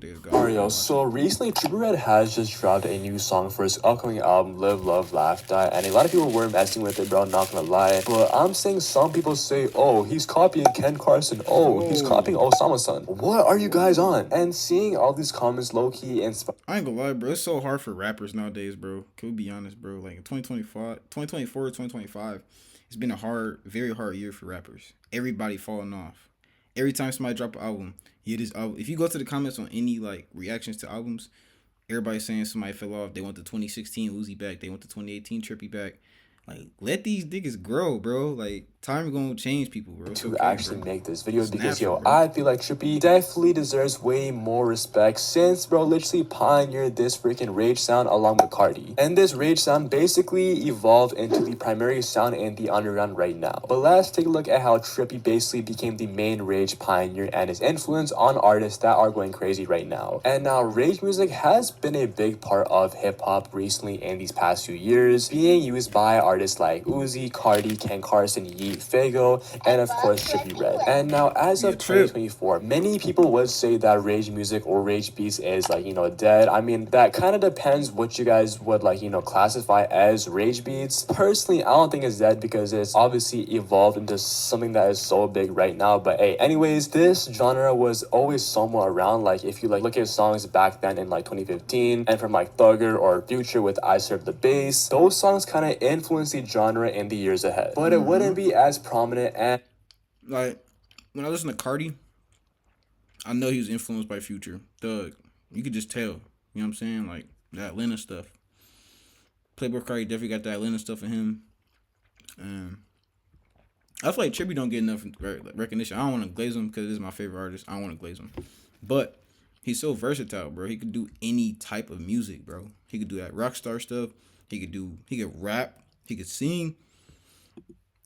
Days ago. Mario, so recently Trippie has just dropped a new song for his upcoming album, Live, Love, Laugh, Die, and a lot of people were messing with it, bro, not gonna lie. But I'm saying some people say, oh, he's copying Ken Carson, oh, he's copying Whoa. Osama-san. What are you guys on? And seeing all these comments low-key inspired. I ain't gonna lie, bro. It's so hard for rappers nowadays, bro. Can we be honest, bro? Like in 2025, 2024, 2025, it's been a very hard year for rappers. Everybody falling off. Every time somebody drop an album, you this album. If you go to the comments on any like reactions to albums, everybody's saying somebody fell off. They want the 2016 Uzi back. They want the 2018 Trippie back. Like, let these niggas grow, bro. Like, time gonna change people, bro. It's To okay, actually bro. make this video It's because natural, yo, bro. I feel like Trippie definitely deserves way more respect since bro literally pioneered this freaking rage sound along with Cardi. And this rage sound basically evolved into the primary sound in the underground right now. But let's take a look at how Trippie basically became the main rage pioneer and his influence on artists that are going crazy right now. And now rage music has been a big part of hip hop recently in these past few years, being used by artists like Uzi, Cardi, Ken Carson, Yeet, Fago, and of course Trippie Red. And now as Yeah, of Trip. 2024, many people would say that rage music or rage beats is like, dead. I mean, that kind of depends what you guys would like, classify as rage beats. Personally, I don't think it's dead because it's obviously evolved into something that is so big right now. But hey, anyways, this genre was always somewhere around. Like if you like look at songs back then in like 2015 and from like Thugger or Future with I Serve the Bass, those songs kind of influenced the genre in the years ahead. But it wouldn't be as prominent and Like, when I listen to Cardi, I know he was influenced by Future. Thug. You could just tell. You know what I'm saying? Like, that Atlanta stuff. Playboy Cardi definitely got that Atlanta stuff in him. Um, I feel like Trippie don't get enough recognition. I don't want to glaze him because this is my favorite artist. I don't want to glaze him. But he's so versatile, bro. He could do any type of music, bro. He could do that rock star stuff. He could rap. He could sing.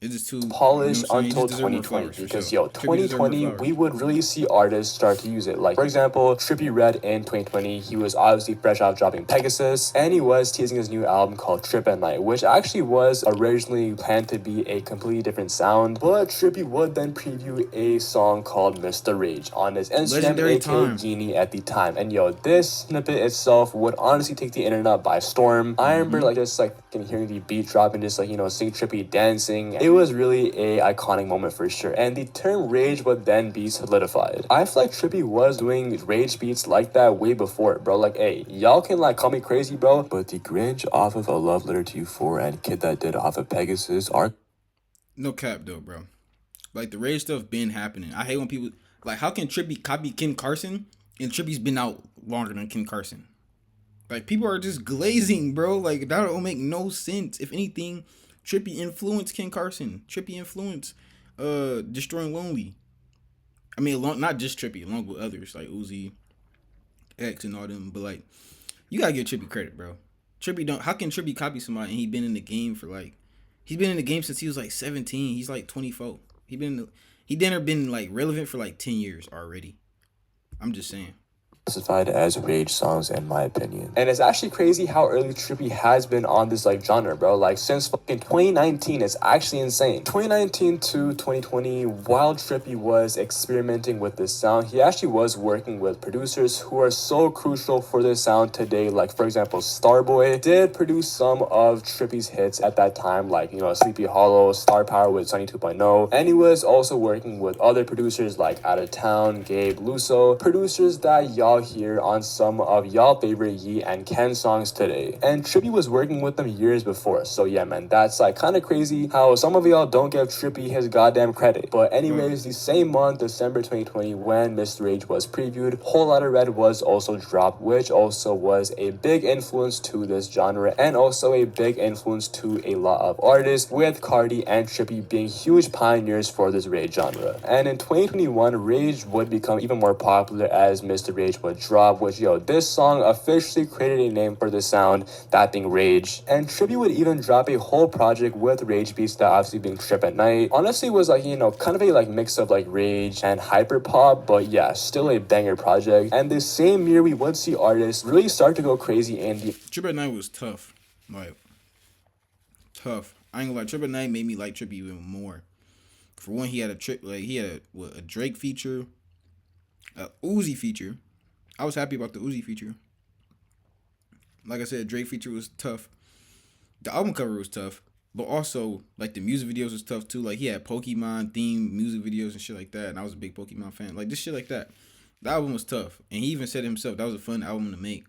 It's just too, you know what I'm polished saying? He just until deserves more 2020 flowers for because sure. yo Trippie deserves more 2020 flowers. we would really see artists start to use it. Like for example Trippie Red in 2020, he was obviously fresh out dropping Pegasus and he was teasing his new album called Trip at Night, which actually was originally planned to be a completely different sound, but Trippie would then preview a song called Mr. Rage on his Instagram, Legendary aka time. Genie at the time. And yo, this snippet itself would honestly take the internet by storm. I remember like just like hearing the beat drop and just like seeing Trippie dancing. It was really a iconic moment for sure, and the term rage would then be solidified. I feel like Trippie was doing rage beats like that way before, bro. Like, hey, y'all can like call me crazy, bro, but the Grinch off of A Love Letter to You 4 and Kid That Did off of Pegasus are No cap though, bro. Like the rage stuff been happening. I hate when people like how can Trippie copy Kim Carson and Trippie's been out longer than Kim Carson. Like people are just glazing, bro. Like that don't make no sense. If anything, Trippie influenced Kim Carson. Trippie influenced Destroying Lonely. I mean, not just Trippie, along with others like Uzi, X, and all them. But like, you gotta give Trippie credit, bro. Trippie don't. How can Trippie copy somebody and he been in the game for like, he's been in the game since he was like 17. He's like 24. He didn't been like relevant for like 10 years already. I'm just saying. classified as rage songs in my opinion. And it's actually crazy how early Trippie has been on this like genre, bro. Like since fucking 2019, it's actually insane. 2019 to 2020, while Trippie was experimenting with this sound, he actually was working with producers who are so crucial for this sound today. Like for example, Starboy did produce some of Trippie's hits at that time, like Sleepy Hollow, Star Power with Sunny 2.0, and he was also working with other producers like Out of Town, Gabe, Luso, producers that y'all here on some of y'all favorite Yee and Ken songs today. And Trippie was working with them years before. So yeah, man, that's like kind of crazy how some of y'all don't give Trippie his goddamn credit. But anyways, the same month, December 2020, when Mr. Rage was previewed, Whole Lotta Red was also dropped, which also was a big influence to this genre and also a big influence to a lot of artists, with Cardi and Trippie being huge pioneers for this rage genre. And in 2021, rage would become even more popular as Mr. Rage would drop, which this song officially created a name for the sound, that being rage. And Trippie would even drop a whole project with rage beats that obviously being Trip at Night. Honestly, it was like kind of a like mix of like rage and hyper pop, but yeah, still a banger project. And this same year we would see artists really start to go crazy in the Trip at Night was tough. Like tough. I ain't gonna lie. Trip at Night made me like Trippie even more. For one, he had a Drake feature, a Uzi feature, I was happy about the Uzi feature. Like I said, Drake feature was tough. The album cover was tough, but also like the music videos was tough too. Like he had Pokemon themed music videos and shit like that, and I was a big Pokemon fan. Like this shit like that. The album was tough, and he even said himself that was a fun album to make.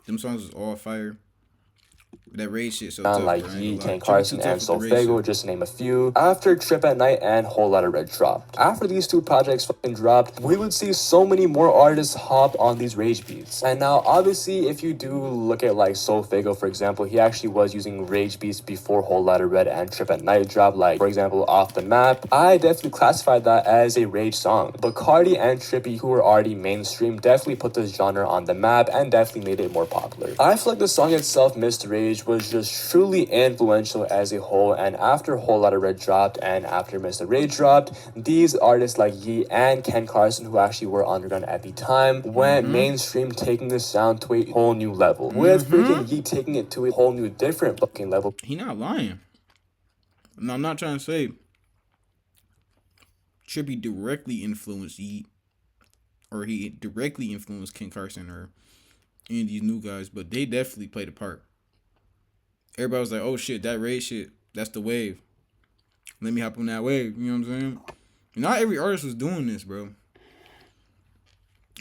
Them songs was all fire. That raid shit so tough, Like bro. I ain't Yeet, gonna lie. Ken Trippie too Carson, tough and with the raid Solfego, shit. just to name a few. After Trip at Night and Whole Lotta Red dropped. After these two projects fucking dropped, we would see so many more artists hop on these rage beats. And now, obviously, if you do look at like Solfego, for example, he actually was using rage beats before Whole Lotta Red and Trip at Night dropped. Like, for example, Off the Map. I definitely classified that as a rage song. But Cardi and Trippie, who were already mainstream, definitely put this genre on the map and definitely made it more popular. I feel like the song itself, Mr. Rage, was just truly influential as a whole, and after Whole Lotta Red dropped and after Mr. Rage dropped, these artists like Yeet and Ken Carson, who actually were underground at the time, went mainstream, taking the sound to a whole new level. With freaking Yeet taking it to a whole new different fucking level. He not lying. No, I'm not trying to say Trippie directly influenced Yeet, or he directly influenced Ken Carson or any of these new guys, but they definitely played a part. Everybody was like, "Oh shit, that raid shit, that's the wave. Let me hop on that wave." You know what I'm saying? Not every artist was doing this, bro.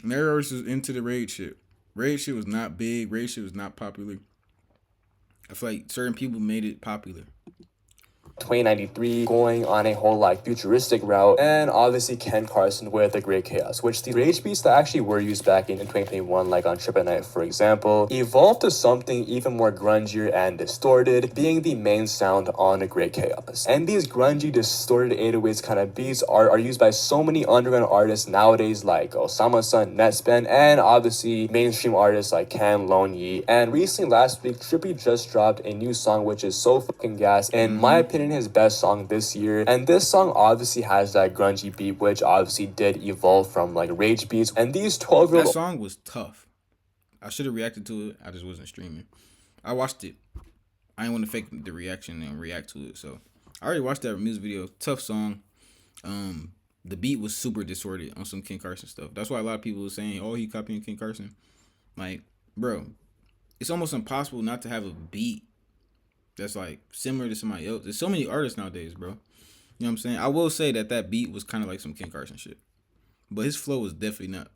And every artist was into the raid shit. Raid shit was not big. Raid shit was not popular. I feel like certain people made it popular. 2093 going on a whole like futuristic route, and obviously Ken Carson with The Great Chaos, which the rage beats that actually were used back in 2021, like on Trip at Night for example, evolved to something even more grungier and distorted, being the main sound on The Great Chaos. And these grungy, distorted 808s kind of beats are used by so many underground artists nowadays, like Osama Sun, Netspend, and obviously mainstream artists like Cam, Lone Yi. And recently last week, Trippie just dropped a new song which is so fucking gas, in my opinion his best song this year. And this song obviously has that grungy beat, which obviously did evolve from like rage beats. And these 12-year-old... That song was tough. I should have reacted to it. I just wasn't streaming. I watched it. I didn't want to fake the reaction and react to it. So I already watched that music video. Tough song. The beat was super distorted on some Ken Carson stuff. That's why a lot of people were saying, "Oh, he copying Ken Carson." Like, bro, it's almost impossible not to have a beat that's like similar to somebody else. There's so many artists nowadays, bro. You know what I'm saying? I will say that beat was kind of like some Ken Carson shit, but his flow was definitely not.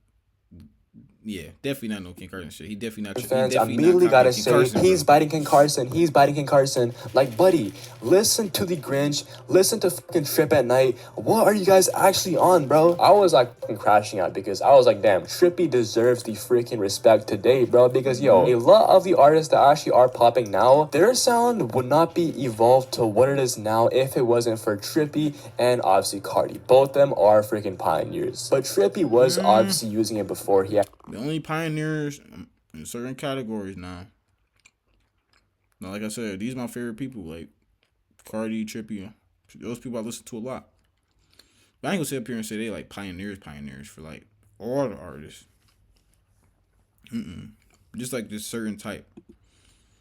Yeah, definitely not no Ken Carson shit. He definitely not. Fans He definitely immediately not gotta copying Ken say, Carson, he's bro. biting Ken Carson, he's biting Ken Carson. Like, buddy, listen to the Grinch, listen to fucking Trip at Night. What are you guys actually on, bro? I was like fucking crashing out because I was like, damn, Trippie deserves the freaking respect today, bro. Because yo, a lot of the artists that actually are popping now, their sound would not be evolved to what it is now if it wasn't for Trippie and obviously Cardi. Both them are freaking pioneers. But Trippie was obviously using it before he had... The only pioneers in certain categories now. Now, like I said, these are my favorite people, like Cardi, Trippie. Those people I listen to a lot. But I ain't gonna sit up here and say they like pioneers for like all the artists. Just like this certain type.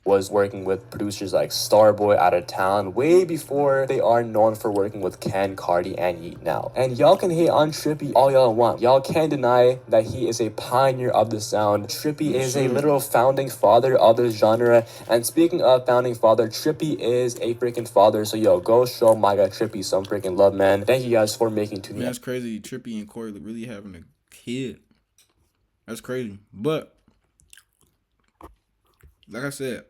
was working with producers like Starboy Out of Town way before they are known for working with Ken, Cardi, and Yeet now. And y'all can hate on Trippie all y'all want. Y'all can't deny that he is a pioneer of the sound. Trippie is a literal founding father of this genre. And speaking of founding father, Trippie is a freaking father. So yo, go show my guy Trippie some freaking love, man. Thank you guys for making to the Man, that's crazy. Trippie and Corey really having a kid. That's crazy. But like I said,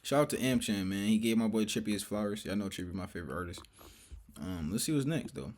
shout out to Amchan, man. He gave my boy Trippie his flowers. Y'all know Trippie my favorite artist. Let's see what's next though.